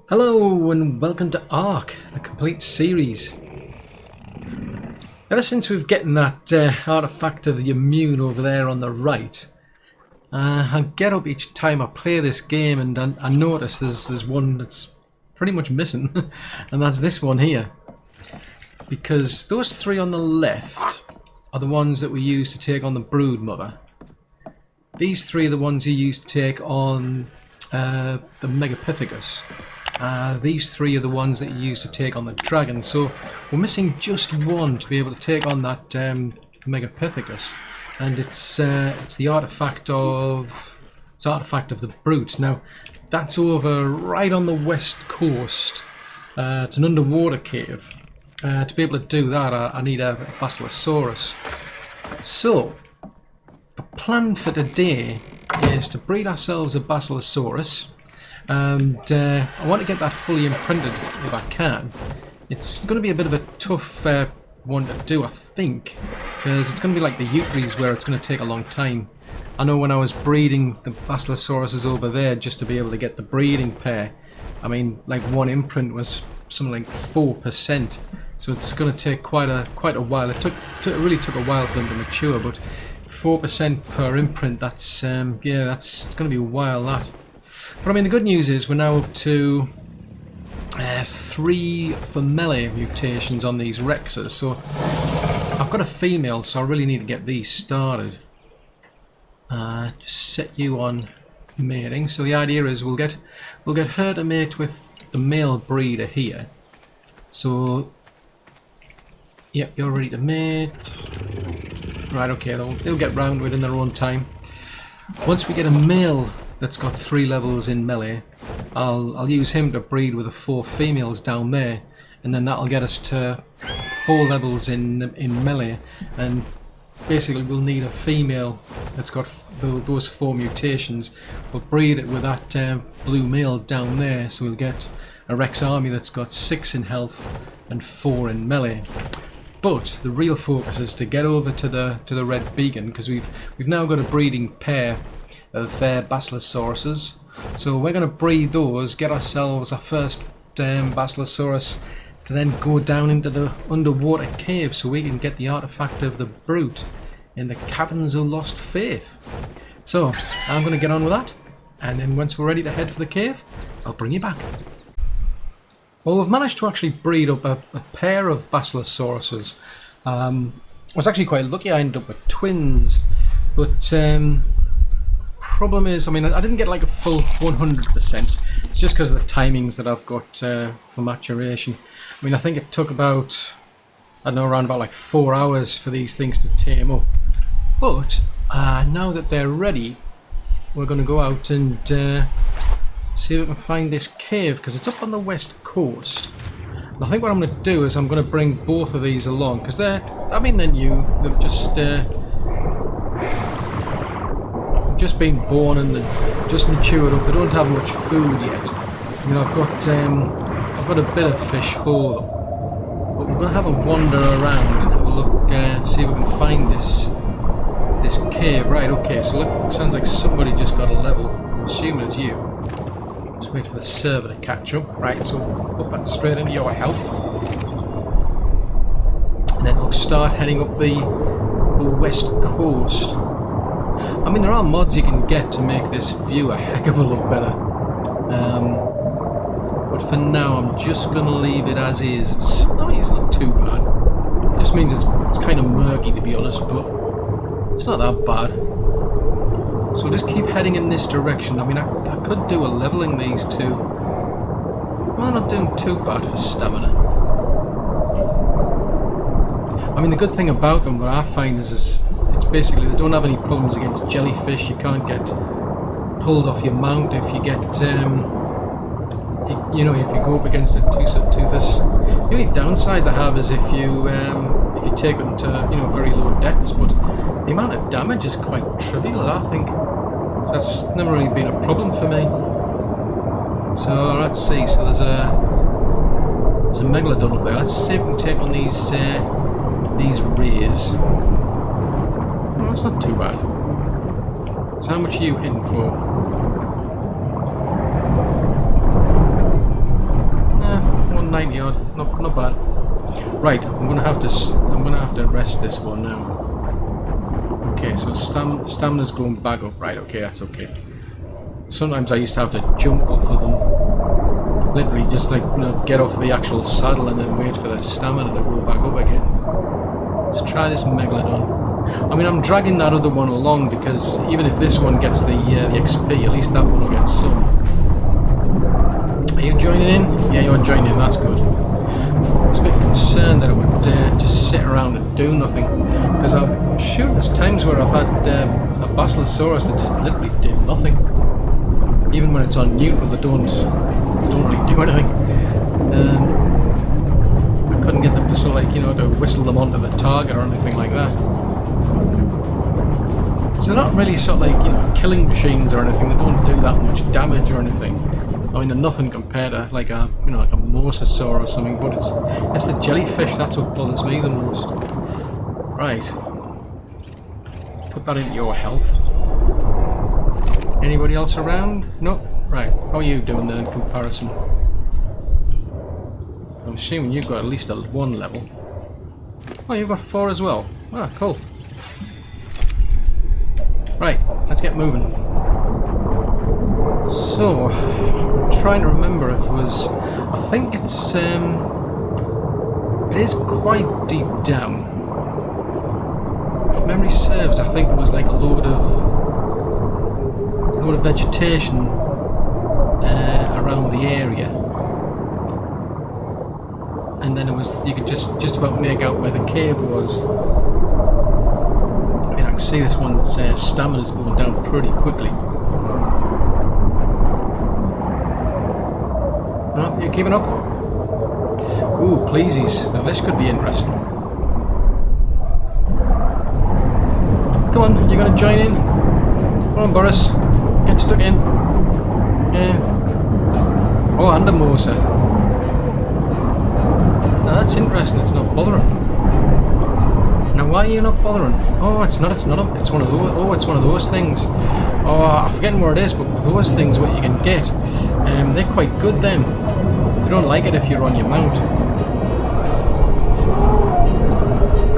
Hello and welcome to ARK, the complete series. Ever since we've gotten that artifact of the immune over there on the right, I get up each time I play this game and I notice there's one that's pretty much missing, and that's this one here. Because those three on the left are the ones that we use to take on the brood mother. These three are the ones you use to take on the Megapithecus. These three are the ones that you use to take on the dragon, so we're missing just one to be able to take on that Megapithecus, and it's the artifact of the brute. Now that's over right on the west coast. It's an underwater cave. To be able to do that, I need a Basilosaurus. So the plan for today is to breed ourselves a Basilosaurus. And I want to get that fully imprinted if I can. It's going to be a bit of a tough one to do, I think, because it's going to be like the Utris where it's going to take a long time. I know when I was breeding the Basilosauruses over there, just to be able to get the breeding pair, I mean, like one imprint was something like 4%, so it's going to take quite a while. It really took a while for them to mature, but 4% per imprint, that's it's going to be a while, that. But I mean, the good news is we're now up to 3 for melee mutations on these Rexes. So I've got a female, so I really need to get these started. Just set you on mating. So the idea is we'll get her to mate with the male breeder here. So yep, you're ready to mate. Right, okay, they'll get round to it in their own time. Once we get a male that's got 3 levels in melee, I'll use him to breed with the 4 females down there, and then that'll get us to 4 levels in melee, and basically we'll need a female that's got those 4 mutations. We'll breed it with that blue male down there, so we'll get a Rex army that's got 6 in health and 4 in melee. But the real focus is to get over to the red beacon, because we've now got a breeding pair of Basilosauruses, so we're going to breed those, get ourselves our first Basilosaurus to then go down into the underwater cave so we can get the artifact of the brute in the Caverns of Lost Faith. So I'm going to get on with that, and then once we're ready to head for the cave, I'll bring you back. Well, we've managed to actually breed up a pair of Basilosauruses. I was actually quite lucky. I ended up with twins, but problem is, I mean, I didn't get like a full 100%. It's just because of the timings that I've got for maturation. I mean, I think it took about, I don't know, around about like 4 hours for these things to tame up. But now that they're ready, we're going to go out and see if we can find this cave, because it's up on the west coast. And I think what I'm going to do is I'm going to bring both of these along, because they're new. They've just been born and they're just matured up. They don't have much food yet. I mean, I've got a bit of fish for them, but we're going to have a wander around and have a look, see if we can find this cave. Right, okay, so look, sounds like somebody just got a level. I'm assuming it's you. Just wait for the server to catch up. Right, so put that straight into your health, and then we'll start heading up the west coast. I mean, there are mods you can get to make this view a heck of a lot better. But for now, I'm just going to leave it as is. It's not too bad. It just means it's kind of murky, to be honest, but it's not that bad. So we'll just keep heading in this direction. I mean, I could do a leveling these two. Well, I'm not doing too bad for stamina. I mean, the good thing about them, what I find is it's basically they don't have any problems against jellyfish. You can't get pulled off your mount if you get, if you go up against a Toothus. The only downside they have is if you take them to very low depths, but the amount of damage is quite trivial, I think. So that's never really been a problem for me. So let's see. So there's a megalodon up there. Let's see if we can take on these rays. Well, that's not too bad. So how much are you hitting for? god, not bad. Right, I'm gonna have to rest this one now. Okay, so stamina's going back up. Right, okay, that's okay. Sometimes I used to have to jump off of them. Literally just like, you know, get off the actual saddle and then wait for the stamina to go back up again. Let's try this Megalodon. I mean, I'm dragging that other one along because even if this one gets the XP, at least that one will get some. Are you joining in? Yeah, you're joining in, that's good. I was a bit concerned that it would just sit around and do nothing, because I'm sure there's times where I've had a Basilosaurus that just literally did nothing. Even when it's on neutral, they don't really do anything. I couldn't get them to sort of like, you know, to whistle them onto the target or anything like that. So they're not really sort of like, you know, killing machines or anything. They don't do that much damage or anything. I mean, they're nothing compared to like a, you know, like a mosasaur or something. But it's the jellyfish that's what bothers me the most. Right. Put that into your health. Anybody else around? No. Right. How are you doing then in comparison? I'm assuming you've got at least a 1 level. Oh, you've got 4 as well. Ah, cool. Right, let's get moving. So, I'm trying to remember if it was... I think it's... it is quite deep down. If memory serves, I think there was like a load of vegetation around the area. And then it was... you could just about make out where the cave was. I can see this one's stamina's going down pretty quickly. Oh, you keeping up? Ooh, pleasies. Now this could be interesting. Come on, you're gonna join in? Come on, Boris. Get stuck in. Yeah. Oh, and a Mosa. Now that's interesting, it's not bothering. Now why are you not bothering? Oh, it's one of those. Oh, it's one of those things. Oh, I'm forgetting where it is, but with those things, what you can get, they're quite good. Then you don't like it if you're on your mount.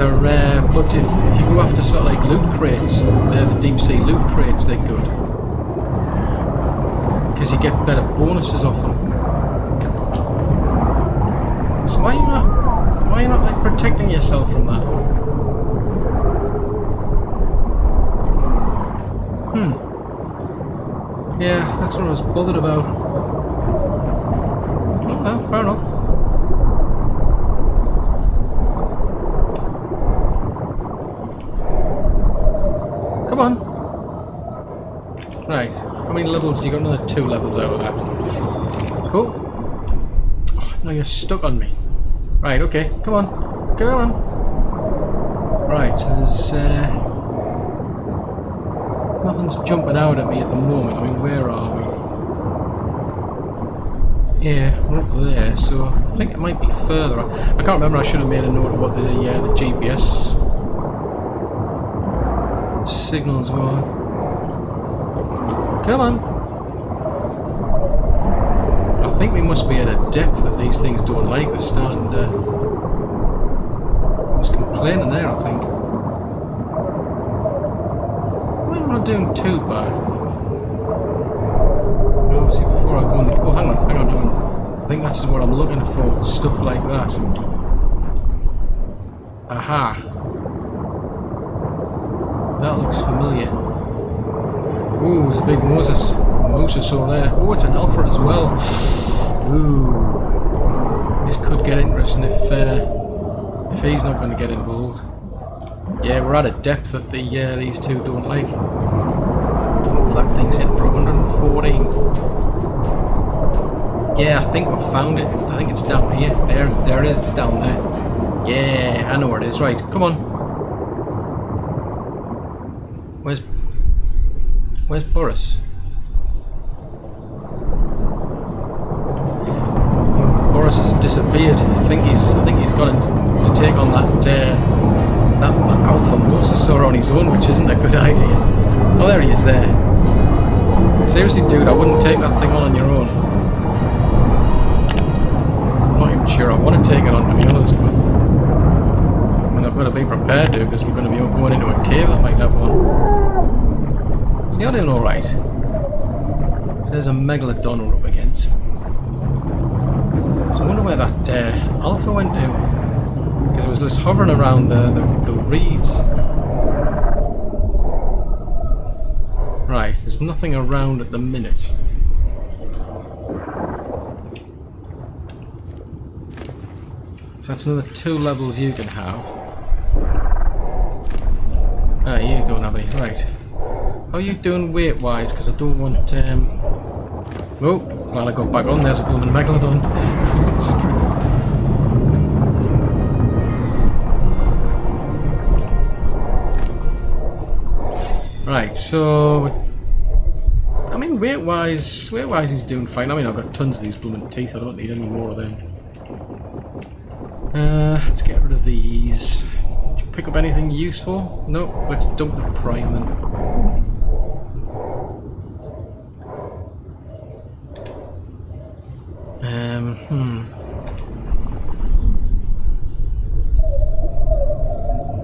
They're rare, but if you go after sort of like loot crates, they're the deep sea loot crates. They're good because you get better bonuses off them. So why are you not like protecting yourself from that? Yeah, that's what I was bothered about. Oh, well, fair enough. Come on. Right, how many levels? You got another 2 levels out of that. Cool. Oh, now you're stuck on me. Right, okay, come on. Come on. Right, so there's... nothing's jumping out at me at the moment. I mean, where are we? Yeah, we're up there, so I think it might be further. I can't remember, I should have made a note of what the GPS signals were. Come on! I think we must be at a depth that these things don't like. They're starting to... I was complaining there, I think. I'm not doing too bad. Obviously, before I go on the... Oh, hang on. I think that's what I'm looking for, stuff like that. Aha. That looks familiar. Ooh, there's a big mosasaur there. Oh, it's an alpha as well. Ooh. This could get interesting if he's not going to get involved. Yeah, we're at a depth that these two don't like. Oh, that thing's hitting for 114. Yeah, I think we've found it. I think it's down here. There it is, it's down there. Yeah, I know where it is. Right, come on. Where's Boris? Oh, Boris has disappeared. I think he's got to take on that alpha mosasaur on his own, which isn't a good idea. Oh, there he is there. Seriously, dude, I wouldn't take that thing on your own. I'm not even sure I want prepared to, because we're going to be going into a cave that might have one. So you're doing alright. So there's a megalodon we're up against. So I wonder where that alpha went to. Because it was just hovering around the reeds. Right, there's nothing around at the minute. So that's another 2 levels you can have. Ah, you don't have any. Right. How are you doing weight-wise? Because I don't want... Oh, well, I got back on. There's a blooming megalodon. Right, so... I mean, weight-wise he's doing fine. I mean, I've got tons of these blooming teeth. I don't need any more of them. Let's get rid of these. Did you pick up anything useful? Nope, let's dump the prime then.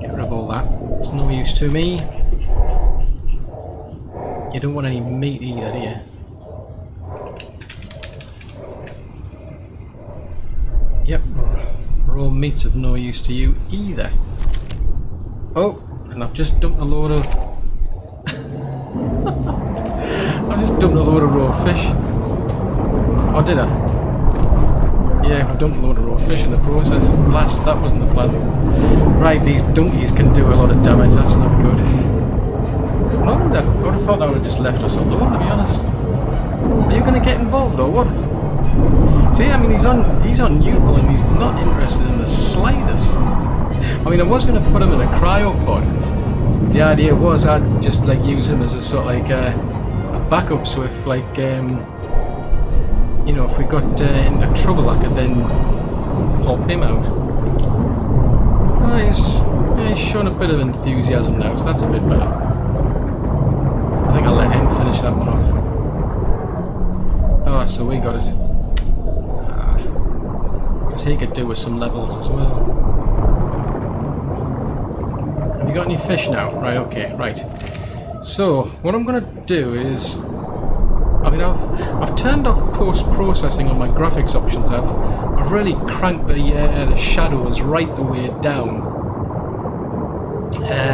Get rid of all that. It's no use to me. You don't want any meat either, do you? Yep. Raw meat's of no use to you either. Oh, and I've just dumped a load of... I've just dumped a load of raw fish. Oh, did I? Yeah, I dumped a load of raw fish in the process. Blast, that wasn't the plan. Right, these donkeys can do a lot of damage, that's not good. I would have thought that would have just left us alone, to be honest. Are you going to get involved or what? See, I mean, he's on neutral and he's not interested in the slightest. I mean, I was going to put him in a cryopod. The idea was I'd just like use him as a sort of like a backup, so if like you know, if we got into trouble, I could then pop him out. Oh, he's showing a bit of enthusiasm now, so that's a bit better. I think I'll let him finish that one off. Oh, so we got it. Because he could do with some levels as well. Have you got any fish now? Right, okay, right. So, what I'm going to do is... I mean, I've turned off post-processing on my graphics options. I've really cranked the shadows right the way down.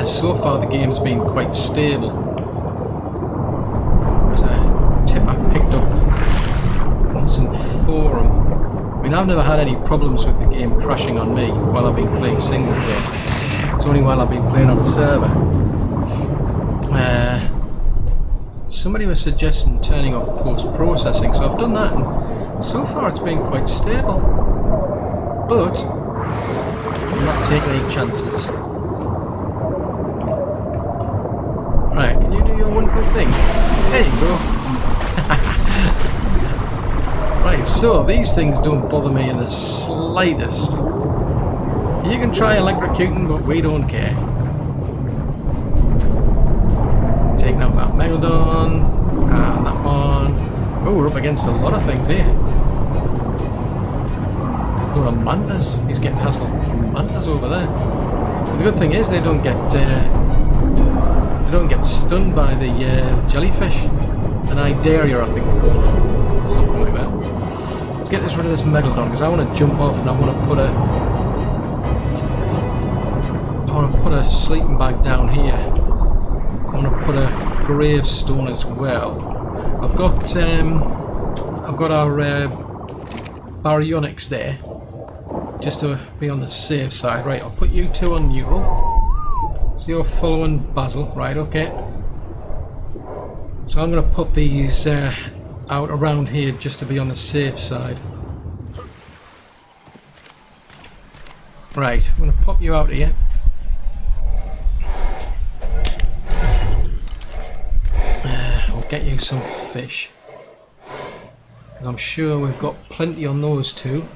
So far the game's been quite stable. There's a tip I picked up on some forum. I mean, I've never had any problems with the game crashing on me while I've been playing single player. It's only while I've been playing on a server. Somebody was suggesting turning off post-processing, so I've done that, and so far it's been quite stable. But I'm not taking any chances. Right, can you do your wonderful thing? There you go. Right, so these things don't bother me in the slightest. You can try electrocuting, but we don't care. Taking out that megalodon, and that one. Oh, we're up against a lot of things here. It's a lot of mantas. He's getting hassled. Mantas over there. But the good thing is they don't get stunned by the jellyfish. An Idaria, I think they're called. Something like that. Let's get rid of this megalodon because I want to jump off and I want to put a sleeping bag down here. I want to put a gravestone as well. I've got our baryonyx there, just to be on the safe side. Right, I'll put you two on neutral. So you're following Basil, right? Okay. So I'm going to put these out around here just to be on the safe side. Right, I'm going to pop you out here. Get you some fish, because I'm sure we've got plenty on those two.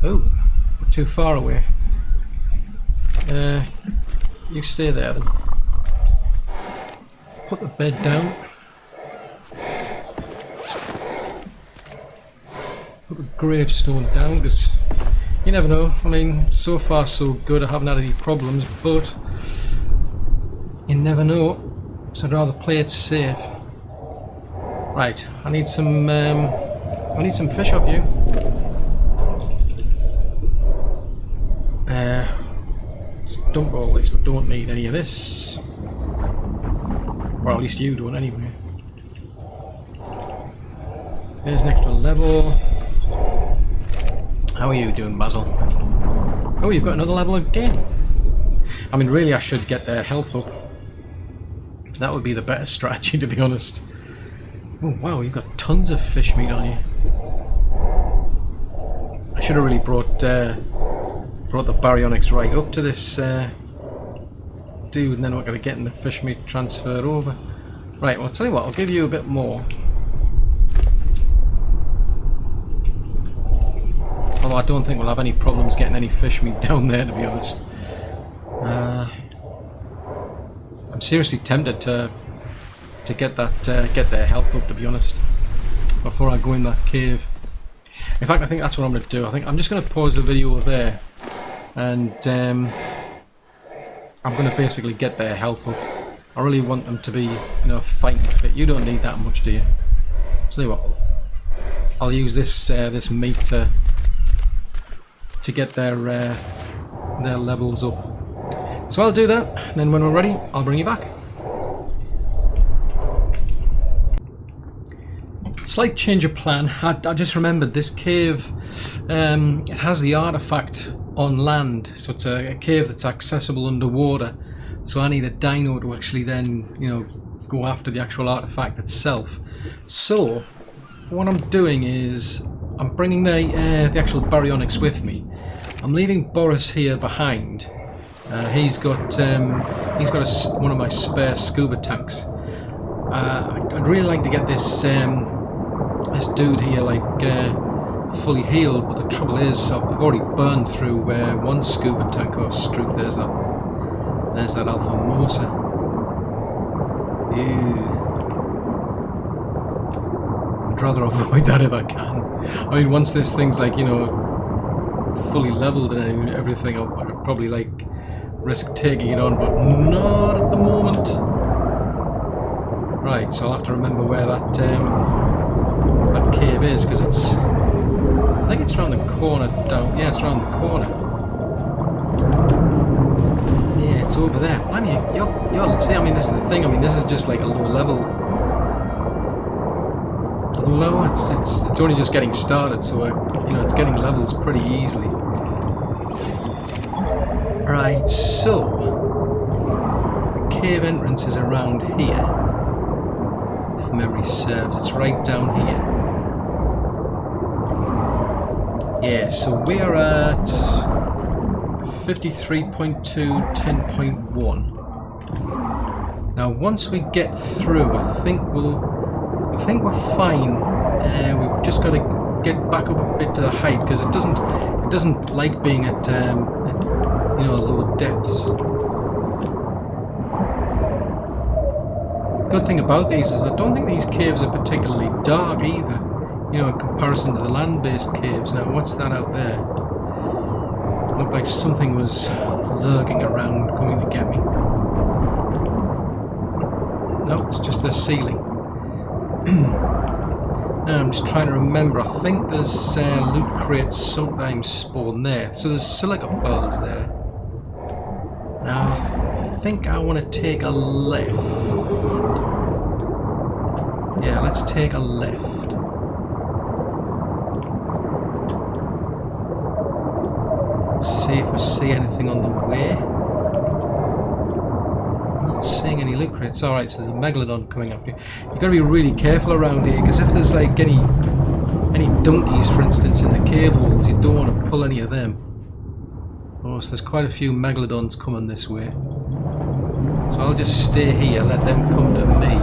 Oh, we're too far away. You stay there then. Put the bed down. Put the gravestone down, because You never know. I mean, so far so good. I haven't had any problems, but you never know. So I'd rather play it safe. Right, I need some fish off you. Let's dump all this. We don't need any of this. Or at least you don't anyway. There's an extra level. How are you doing, Basil? Oh, you've got another level again. I mean, really, I should get their health up. That would be the better strategy, to be honest. Oh, wow, you've got tons of fish meat on you. I should have really brought the baryonyx right up to this dude, and then we're going to get the fish meat transferred over. Right, well, I'll tell you what, I'll give you a bit more. Although I don't think we'll have any problems getting any fish meat down there, to be honest. I'm seriously tempted to get their health up, to be honest, before I go in that cave. In fact, I think that's what I'm going to do. I think I'm just going to pause the video there, and I'm going to basically get their health up. I really want them to be, you know, fighting fit. You don't need that much, do you? Tell you what, I'll use this this meat to get their levels up. So I'll do that, and then when we're ready, I'll bring you back. Slight change of plan. I just remembered this cave. It has the artifact on land, so it's a cave that's accessible underwater. So I need a dino to actually then, you know, go after the actual artifact itself. So what I'm doing is I'm bringing the actual baryonyx with me. I'm leaving Boris here behind. He's got one of my spare scuba tanks. I'd really like to get this this dude here like fully healed, but the trouble is I've already burned through one scuba tank. Oh, Struth, there's that Alpha Mosa. Ew. I'd rather avoid that if I can. I mean, once this thing's like, you know, fully leveled and everything, I could probably like risk taking it on, but not at the moment. Right, so I'll have to remember where that cave is, because it's, I think it's around the corner down. Yeah, it's around the corner. Yeah, it's over there. I mean, you're see, I mean, this is the thing. I mean, this is just like a low level. It's only just getting started, so you know, it's getting levels pretty easily. Right, so the cave entrance is around here. If memory serves, it's right down here. Yeah, so we're at 53.2, 10.1. Now, once we get through, I think we're fine. We've just got to get back up a bit to the height, because it doesn't like being at you know, low depths. Good thing about these is I don't think these caves are particularly dark either, you know, in comparison to the land-based caves. Now, what's that out there? It looked like something was lurking around, coming to get me. No, it's just the ceiling. I'm just trying to remember. I think there's loot crates sometimes spawn there. So there's silica pearls there. Now I think I want to take a left. Yeah, let's take a left. See if we see anything on the way. Not seeing any loot crates. Alright, so there's a megalodon coming after you. You've got to be really careful around here, because if there's like any donkeys, for instance, in the cave walls, you don't want to pull any of them. Oh, so there's quite a few megalodons coming this way. So I'll just stay here, let them come to me.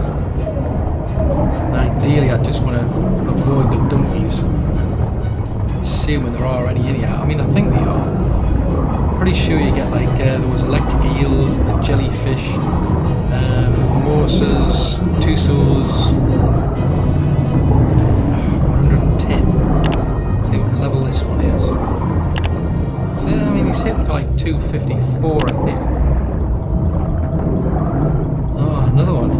And ideally, I just want to avoid the donkeys. See when there are any in here. I mean, I think they are. Pretty sure you get like those electric eels, the jellyfish, mimosas, tussos. 110. See what level this one is. hitting for like 254 a hit. Oh, another one.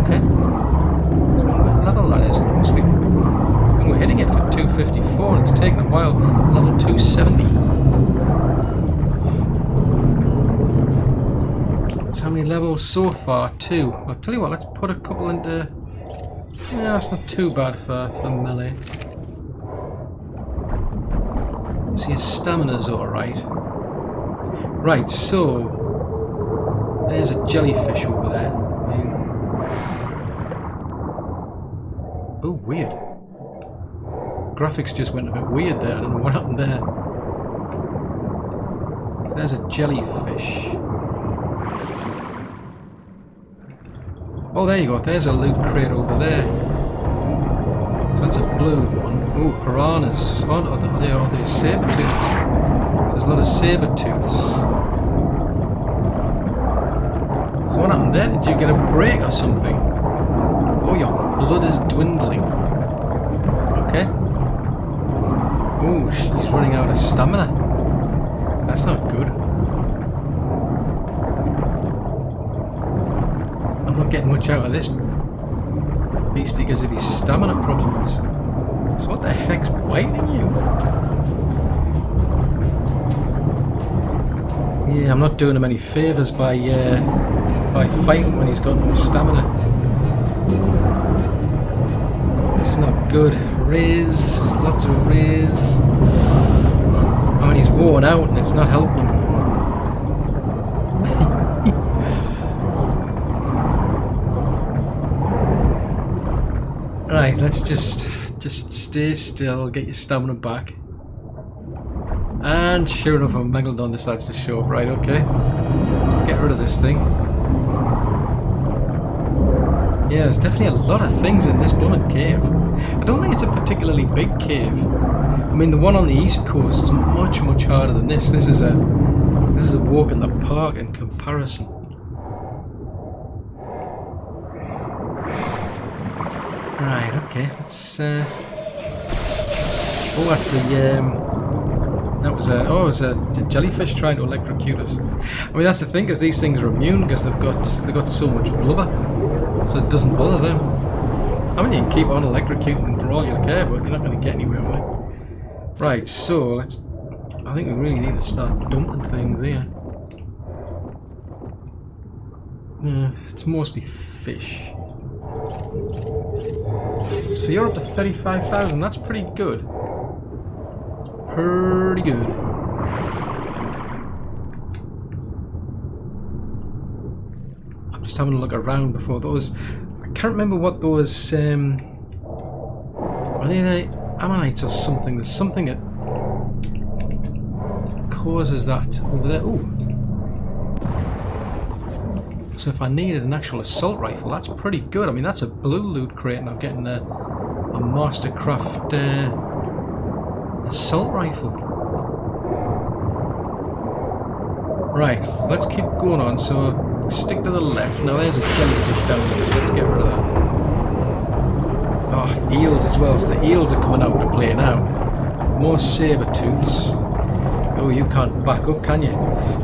Okay. So what level that is? It must be. We're hitting it for 254 and it's taken a while. Level 270. That's how many levels so far? 2. I'll tell you what, let's put a couple into... Yeah, that's not too bad for melee. See, his stamina's alright. Right, so... There's a jellyfish over there. Oh, weird. Graphics just went a bit weird there. I don't know what happened there. So there's a jellyfish. Oh, there you go. There's a loot crate over there. So that's a blue one. Oh, piranhas. Oh, they're saber-tooths. So there's a lot of saber-tooths. So what happened there? Did you get a break or something? Oh, your blood is dwindling. Okay. Oh, she's running out of stamina. That's not good. I'm not getting much out of this beastie because of his stamina problems. So what the heck's biting you? Yeah, I'm not doing him any favours by fighting when he's got no stamina. It's not good. Raise, lots of raise. I mean, he's worn out and it's not helping him. Right, let's just stay still, get your stamina back. And sure enough, a megalodon decides to show up. Right, okay. Let's get rid of this thing. Yeah, there's definitely a lot of things in this blooming cave. I don't think it's a particularly big cave. I mean, the one on the east coast is much, much harder than this. This is a walk in the park in comparison. Right, okay. Let's. Oh, that's the. That was a. Oh, it was a jellyfish trying to electrocute us. I mean, that's the thing, because these things are immune because they've got so much blubber, so it doesn't bother them. I mean, you can keep on electrocuting for all you care, but you're not going to get anywhere with it. Right, so let's. I think we really need to start dumping things here. It's mostly fish. So you're up to 35,000. That's pretty good. Pretty good. I'm just having a look around before those. I can't remember what those. Are they ammonites or something? There's something that causes that over there. Ooh. So if I needed an actual assault rifle, that's pretty good. I mean, that's a blue loot crate, and I'm getting a Mastercraft assault rifle. Right, let's keep going on. So stick to the left. Now there's a jellyfish down there, so let's get rid of that. Oh, eels as well. So the eels are coming out to play now. More saber-tooths. Oh, you can't back up, can you?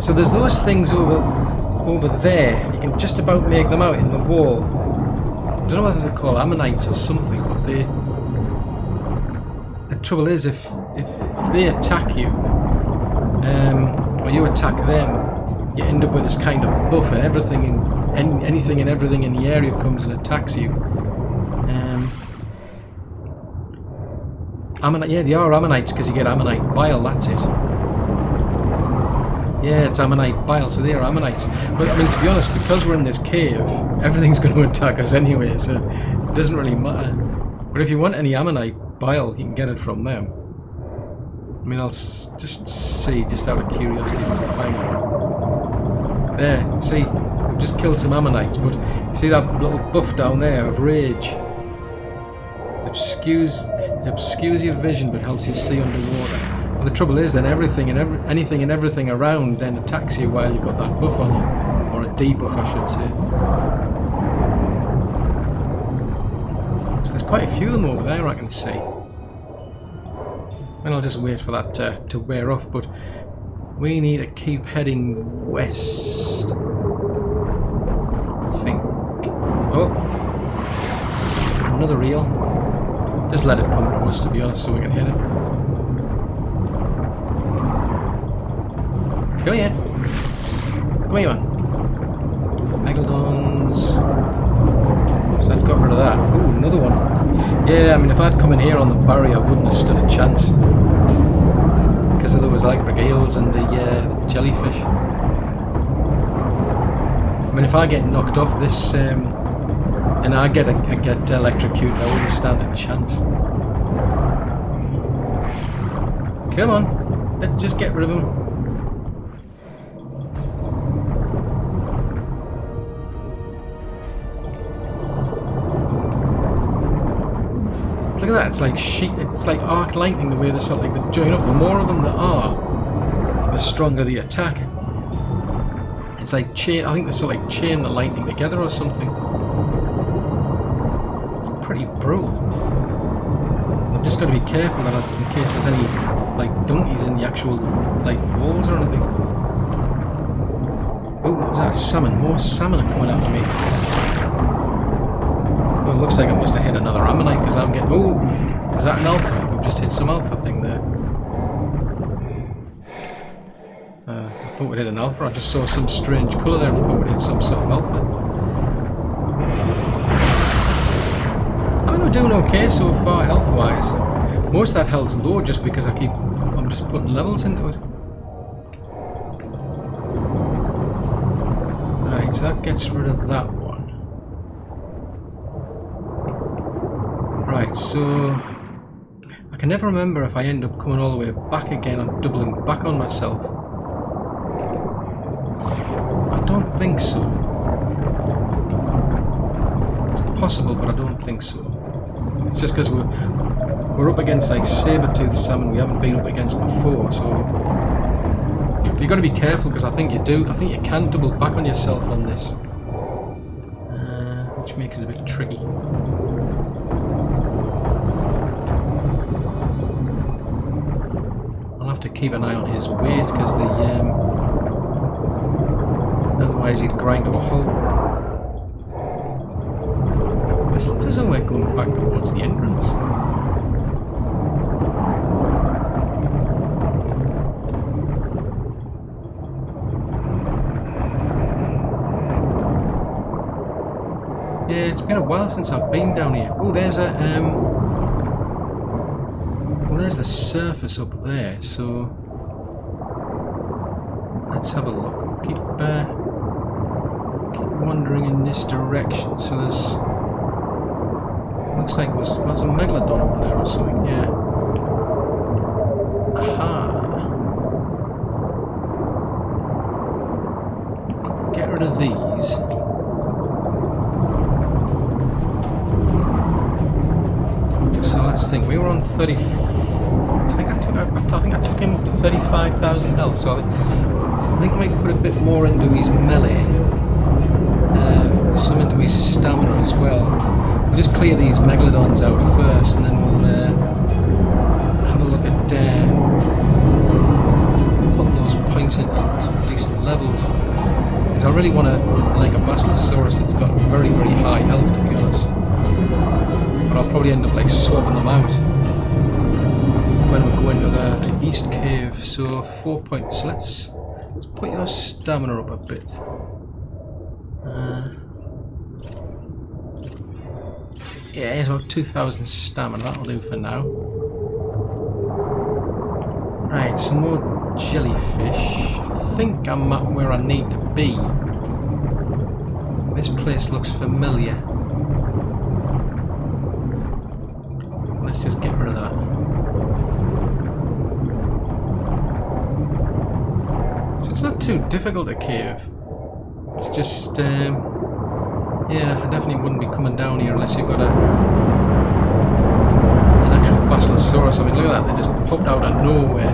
So there's those things over there. You can just about make them out in the wall. I don't know whether they're called ammonites or something, but the trouble is if they attack you, or you attack them, you end up with this kind of buff, and anything and everything in the area comes and attacks you. Ammonite, yeah, they are ammonites because you get ammonite bile. That's it. Yeah, it's ammonite bile, so they are ammonites. But I mean, to be honest, because we're in this cave, everything's going to attack us anyway, so it doesn't really matter. But if you want any ammonite bile, you can get it from them. I mean, I'll just see, just out of curiosity, if I can find it. There, see, we've just killed some ammonites, but see that little buff down there of rage? It obscures your vision, but helps you see underwater. But the trouble is, then anything and everything around then attacks you while you've got that buff on you, or a debuff, I should say. So there's quite a few of them over there I can see. And I'll just wait for that to wear off, but we need to keep heading west. I think. Oh! Another reel. Just let it come to us, to be honest, so we can hit it. Come here. Come here, man. Megalodons. So that's got rid of that. Ooh, another one. Yeah, I mean, if I'd come in here on the barrier, I wouldn't have stood a chance. Because there was like regales and the jellyfish. I mean, if I get knocked off this, and I get electrocuted, I wouldn't stand a chance. Come on, let's just get rid of him. Look at that, it's like it's like arc lightning the way they're sort of like they join up. The more of them there are, the stronger the attack. It's like chain, I think they sort of like chain the lightning together or something. Pretty brutal. I've just got to be careful that in case there's any like donkeys in the actual like walls or anything. Oh, what was that? Salmon. More salmon are coming after me. Oh, it looks like I must have hit another ammonite because I'm getting... Oh! Is that an alpha? We've just hit some alpha thing there. I thought we'd hit an alpha. I just saw some strange colour there and I thought we'd hit some sort of alpha. I mean, we're doing okay so far health-wise. Most of that health's low just because I'm just putting levels into it. Right, so that gets rid of that one. Right, so I can never remember if I end up coming all the way back again and doubling back on myself. I don't think so. It's possible, but I don't think so. It's just because we're up against like saber-toothed salmon we haven't been up against before, so you've got to be careful because I think you can double back on yourself on this, which makes it a bit tricky. I'll have to keep an eye on his weight because otherwise he'd grind to a halt. This looks like we're going back towards the entrance. Yeah, it's been a while since I've been down here. Oh, there's a well, there's the surface up there. So let's have a look. We'll keep wandering in this direction. So there's looks like there's a megalodon over there or something. Yeah. Aha. Let's get rid of these. So let's think. We were on 30. I think I took him up to 35,000 health. So I think I might put a bit more into his melee, some into his stamina as well. We'll just clear these megalodons out first, and then we'll have a look at putting those points into some decent levels. Because I really want to like a Basilosaurus that's got very, very high health, to be honest. But I'll probably end up like swapping them out when we go into the east cave. So 4 points. So let's put your stamina up a bit. Yeah, here's about 2,000 stamina. That'll do for now. Right, some more jellyfish. I think I'm at where I need to be. This place looks familiar. Let's just get rid of that. So it's not too difficult a cave. It's just, yeah, I definitely wouldn't be coming down here unless you've got an actual Basilosaurus. I mean, look at that, they just popped out of nowhere.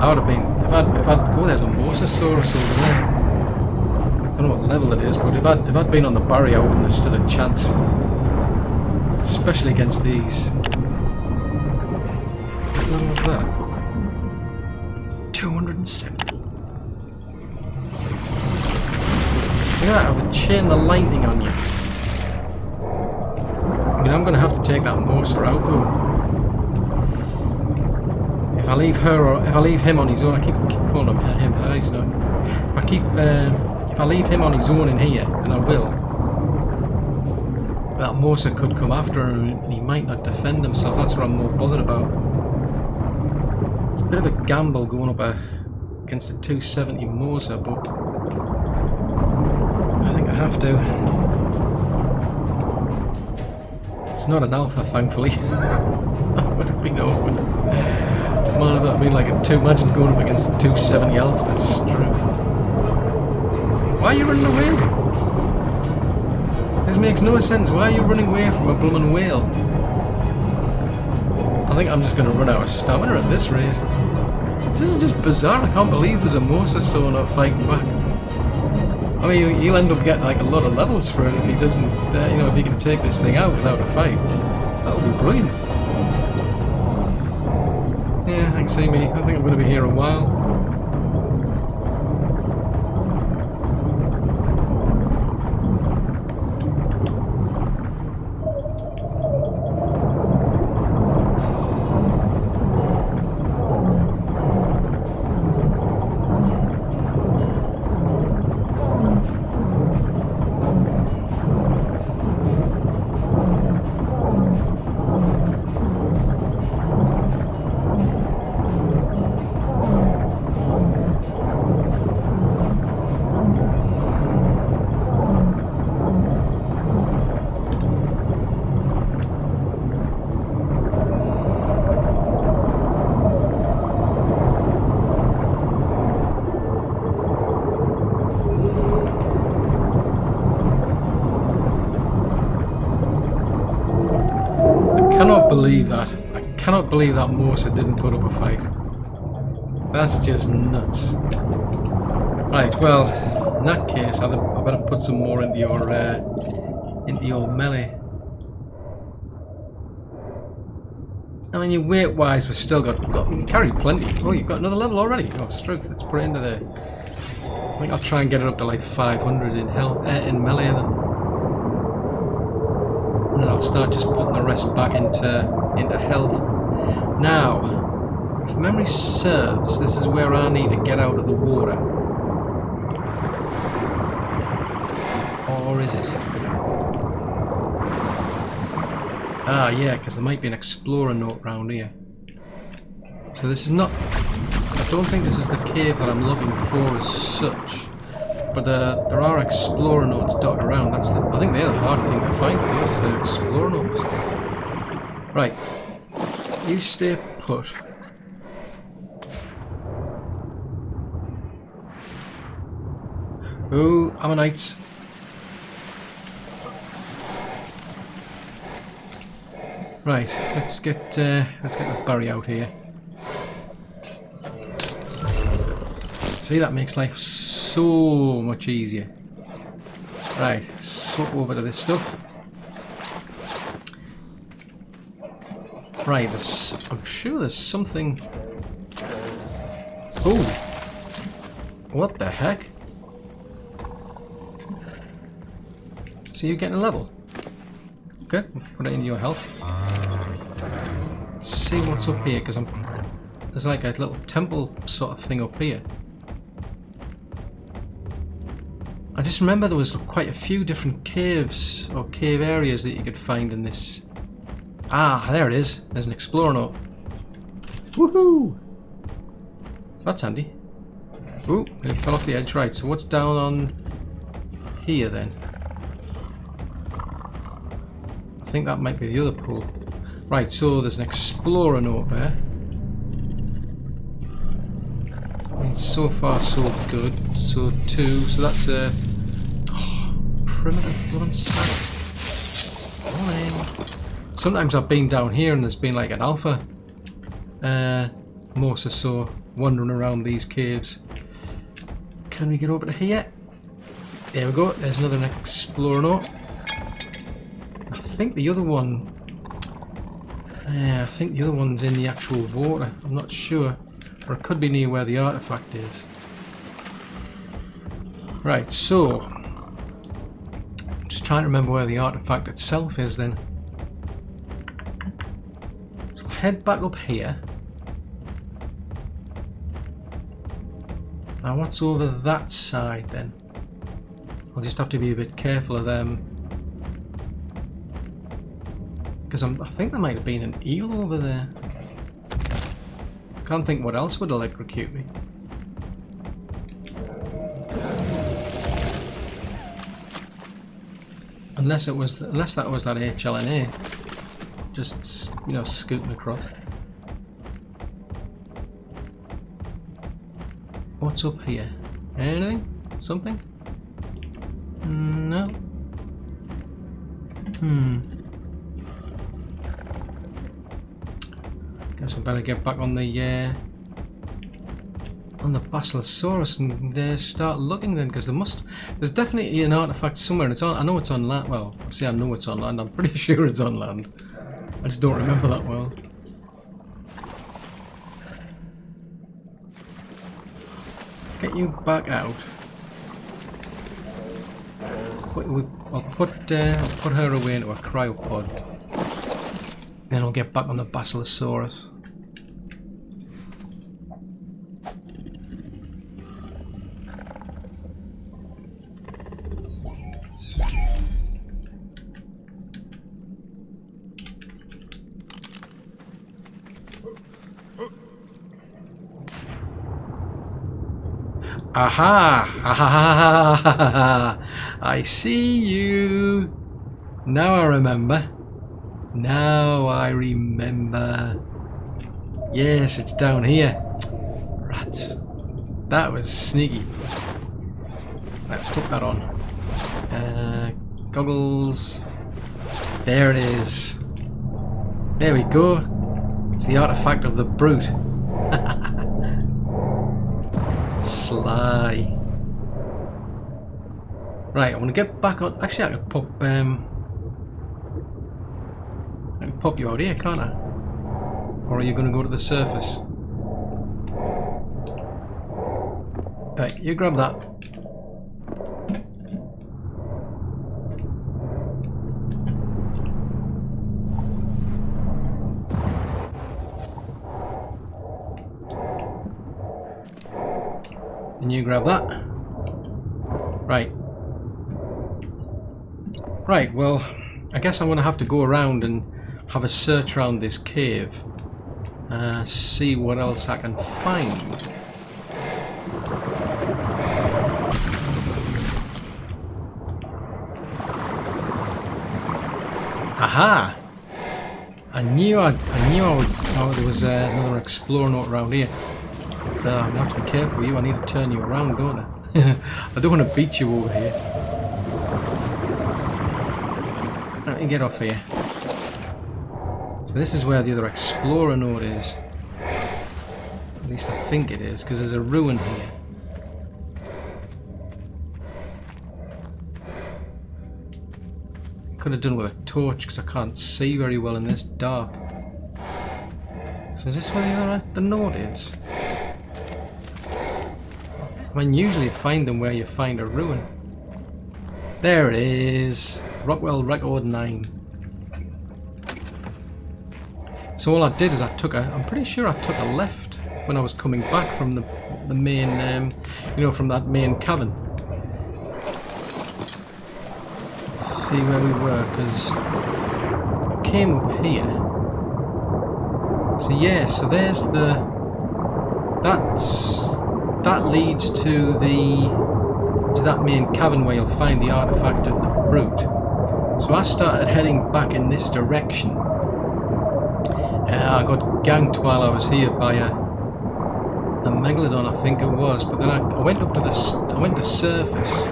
I would have been, if I'd, oh, there's a Mosasaurus over there. I don't know what level it is, but if I'd been on the barrier, I wouldn't have stood a chance. Especially against these. level's that? 207. Look at that, how they chain the lightning on you. I mean, I'm going to have to take that Morsa out though. If I leave her, or if I leave him on his own, I keep calling him her, he's not. If I leave him on his own in here, and I will, that Morsa could come after him and he might not defend himself. That's what I'm more bothered about. It's a bit of a gamble going up against a 270 Morsa, but I think I have to. It's not an alpha, thankfully. That would have been awkward. Man, that would have been like a imagine going up against a 270 alpha. It's true. Why are you running away? This makes no sense. Why are you running away from a blooming whale? I think I'm just going to run out of stamina at this rate. This is just bizarre. I can't believe there's a Mosasaur not fighting back. I mean, he'll end up getting like a lot of levels for it if he doesn't, you know, if he can take this thing out without a fight. That'll be brilliant. Yeah, I can see me. I think I'm going to be here a while. I cannot believe that Morsa didn't put up a fight. That's just nuts. Right, well, in that case, I better put some more into your melee. I mean, your weight-wise, we've still got carry plenty. Oh, you've got another level already. Oh, strength. Let's put it into there. I think I'll try and get it up to like 500 in melee then. And then I'll start just putting the rest back into health. Now, if memory serves, this is where I need to get out of the water. Or is it? Ah, yeah, because there might be an explorer note round here. So this is not... I don't think this is the cave that I'm looking for as such. But there are explorer notes dotted around. I think they're the hard thing to find. Yes, they're explorer notes. Right. You stay put. Oh, ammonites. Right, let's get the Barry out here. See, that makes life so much easier. Right, swap over to this stuff. Right, I'm sure there's something. Oh, what the heck? So you're getting a level. Okay, put it into your health. Let's see what's up here, because there's like a little temple sort of thing up here. I just remember there was quite a few different caves or cave areas that you could find in this. Ah, there it is. There's an explorer note. Woohoo! So that's handy. Ooh, he fell off the edge. Right, so what's down on here then? I think that might be the other pool. Right, so there's an explorer note there. I mean, so far so good. So two. So that's a primitive blood site. Sometimes I've been down here and there's been like an alpha Mosasaur wandering around these caves. Can we get over to here? There we go. There's another explorer note. I think the other one Yeah, I think the other one's in the actual water. I'm not sure. Or it could be near where the artifact is. Right, so... just trying to remember where the artifact itself is then. So I'll head back up here. Now what's over that side then? I'll just have to be a bit careful of them. Because I think there might have been an eel over there. Can't think what else would electrocute me. Unless that was that HLNA, just, you know, scooting across. What's up here? Anything? Something? No. Guess we better get back on the Basilosaurus and start looking then, because there's definitely an artifact somewhere. And it's on. I know it's on land. Well, I say I know it's on land. I'm pretty sure it's on land. I just don't remember that well. Get you back out. I'll put her away into a cryopod. Then I'll get back on the Basilosaurus. Aha! Aha! I see you! Now I remember. Now I remember. Yes, it's down here. Rats. That was sneaky. Let's put that on. Goggles. There it is. There we go. It's the artifact of the brute. Sly. Right, I want to get back on. Actually, I can pop you out here, can't I? Or are you going to go to the surface? Right, you grab that. And you grab that. Right. Right, well, I guess I'm going to have to go around and have a search around this cave. See what else I can find. Aha! I knew there was another explorer note around here. I'm going to have to be careful with you. I need to turn you around, don't I? I don't want to beat you over here. Let me get off here. So this is where the other explorer node is. At least I think it is, because there's a ruin here. Could have done with a torch, because I can't see very well in this dark. So is this where the node is? I mean, usually you find them where you find a ruin. There it is. Rockwell Record 9. So all I did is I'm pretty sure I took a left when I was coming back from the main, you know, from that main cavern. Let's see where we were, because I came up here. So yeah, so there's that leads to that main cavern where you'll find the artifact of the brute. So I started heading back in this direction. I got ganked while I was here by a megalodon, I think it was. But then I went up to the surface,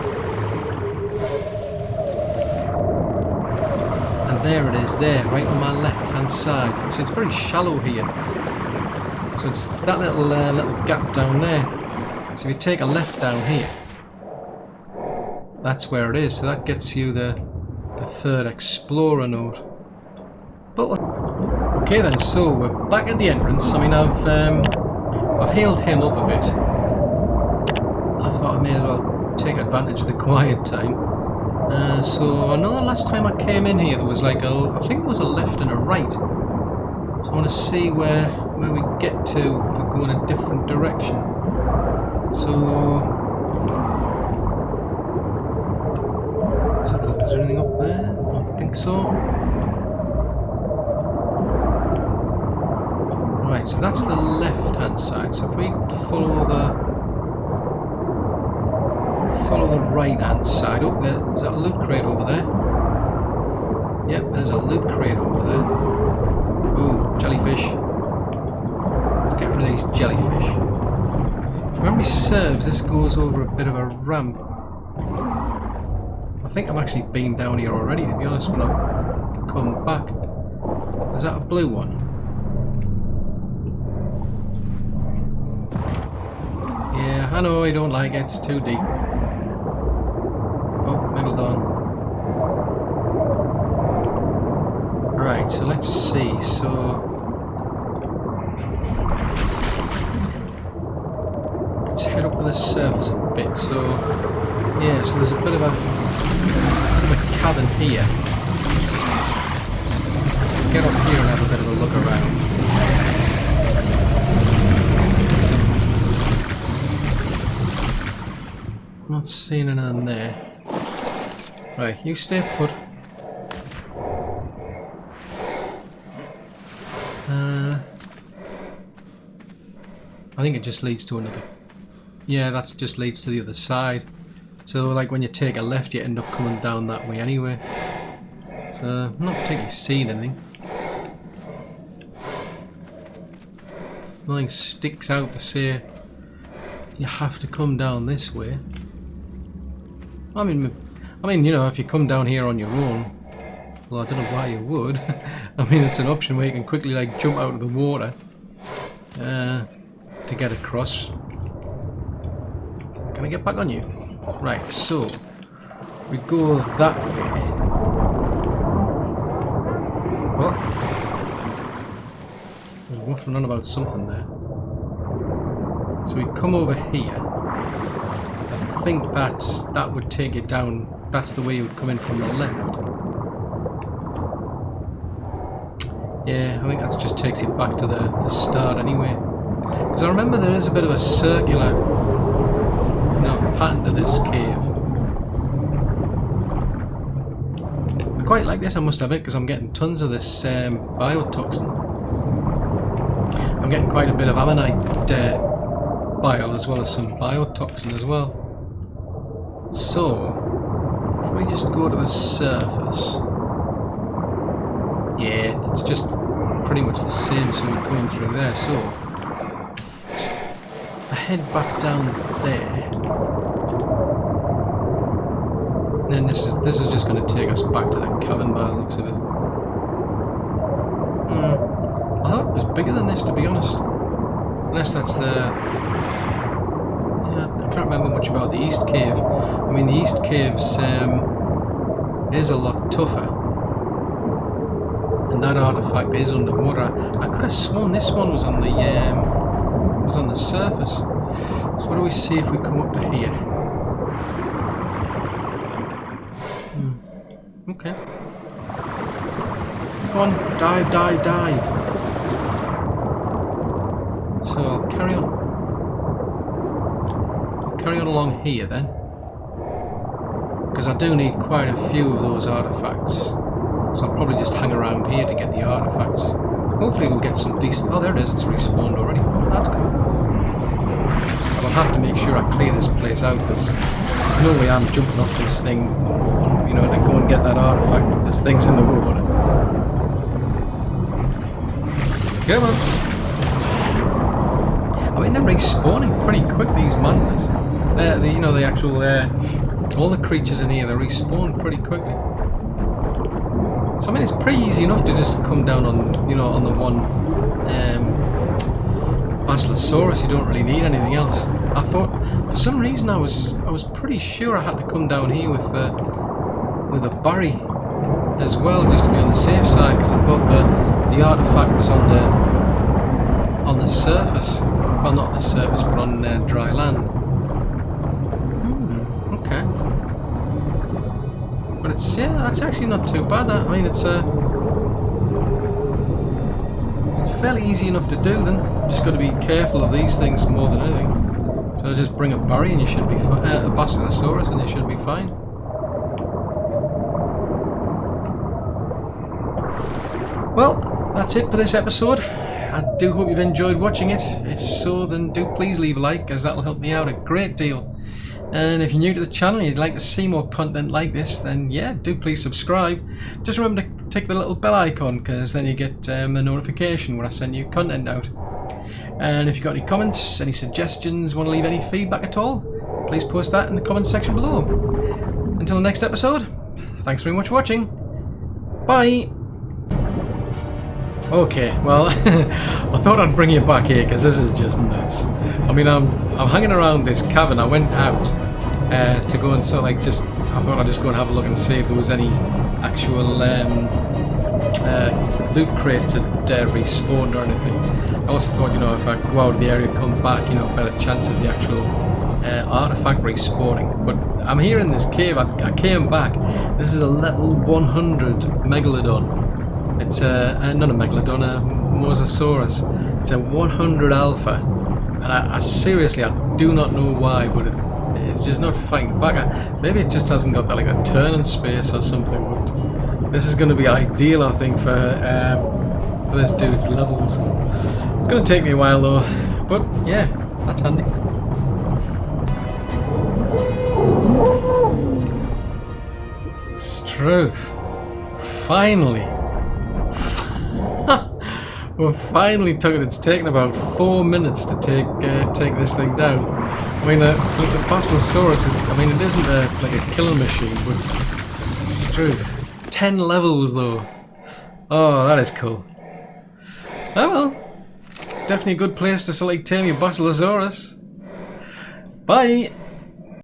and there it is, there, right on my left-hand side. So it's very shallow here. So it's that little gap down there. So if you take a left down here, that's where it is. So that gets you the third explorer node. But Okay then, so we're back at the entrance. I mean, I've healed him up a bit. I thought I may as well take advantage of the quiet time. So I know the last time I came in here there was like I think there was a left and a right. So I want to see where we get to if we go in a different direction. So let's have a look. Is there anything up there? I don't think so. Right, so that's the left hand side. So if we follow the right hand side up there, is that a loot crate over there? Yep, there's a loot crate over there. Ooh, jellyfish. Let's get rid of these jellyfish. If memory serves, this goes over a bit of a ramp. I think I've actually been down here already, to be honest, when I've come back. Is that a blue one? Yeah, I know, I don't like it, it's too deep. Oh, middle dawn. Right, so let's see, so... let's head up to the surface a bit, so... yeah, so there's a bit of a cabin here. So we'll get up here and have a bit of a look around. Not seeing anything there. Right, you stay put. I think it just leads to another. Yeah, that just leads to the other side. So, like when you take a left, you end up coming down that way anyway. So, I'm not particularly seeing anything. Nothing sticks out to say you have to come down this way. I mean, you know, if you come down here on your own, well, I don't know why you would. I mean, it's an option where you can quickly, like, jump out of the water to get across. Can I get back on you? Right, so we go that way. Oh, I was waffling on about something there. So we come over here. I think that would take you down. That's the way you would come in from the left. Yeah, I think that just takes you back to the start anyway. Because I remember there is a bit of a circular, you know, pattern to this cave. I quite like this, I must admit, because I'm getting tons of this biotoxin. I'm getting quite a bit of ammonite bile as well as some biotoxin as well. So, if we just go to the surface, yeah, it's just pretty much the same, so we're coming through there. So, I head back down there. And then this is just going to take us back to the cavern by the looks of it. I thought it was bigger than this, to be honest. Unless that's the... yeah, I can't remember much about the East Cave. I mean, the East Cave's is a lot tougher. And that artifact is underwater. I could have sworn this one was on the surface. So what do we see if we come up to here? Okay. Come on, dive, dive, dive. So I'll carry on. I'll carry on along here then. Because I do need quite a few of those artifacts. So I'll probably just hang around here to get the artifacts. Hopefully we'll get some decent... oh, there it is, it's respawned already. That's cool. I'll have to make sure I clear this place out, because there's no way I'm jumping off this thing, you know, to go and get that artifact if this thing's in the water. Come on. I mean, they're respawning pretty quick, these mantas. You know, the actual... all the creatures in here, they respawn pretty quickly. So I mean, it's pretty easy enough to just come down on, you know, on the one Basilosaurus. You don't really need anything else. I thought, for some reason, I was pretty sure I had to come down here with a Barry as well, just to be on the safe side, because I thought the artifact was on the surface. Well, not the surface, but on dry land. Okay. But it's, yeah, that's actually not too bad. That, I mean, it's fairly easy enough to do. Then just got to be careful of these things more than anything. So just bring a berry and you should be fine. A Basilosaurus and you should be fine. Well, that's it for this episode. I do hope you've enjoyed watching it. If so, then do please leave a like, as that'll help me out a great deal. And if you're new to the channel and you'd like to see more content like this, then yeah, do please subscribe. Just remember to tick the little bell icon, because then you get a notification when I send new content out. And if you've got any comments, any suggestions, want to leave any feedback at all, please post that in the comments section below. Until the next episode, thanks very much for watching. Bye! Okay, well, I thought I'd bring you back here because this is just nuts. I mean, I'm hanging around this cavern. I went out to go and sort of like I thought I'd just go and have a look and see if there was any actual loot crates that respawned or anything. I also thought, you know, if I go out of the area and come back, you know, better chance of the actual artifact respawning. But I'm here in this cave. I came back. This is a level 100 megalodon. It's not a megalodon, a mosasaurus. It's a 100 alpha, and I seriously, I do not know why, but it's just not fighting back. Maybe it just hasn't got that, like a turning space or something. But this is going to be ideal, I think, for this dude's levels. It's going to take me a while though, but yeah, that's handy. Struth, finally. Well, finally took it. It's taken about 4 minutes to take this thing down. I mean, the Basilosaurus, I mean, it isn't like a killing machine, but Struth. 10 levels though. Oh, that is cool. Oh well, definitely a good place to select tame your Basilosaurus. Bye.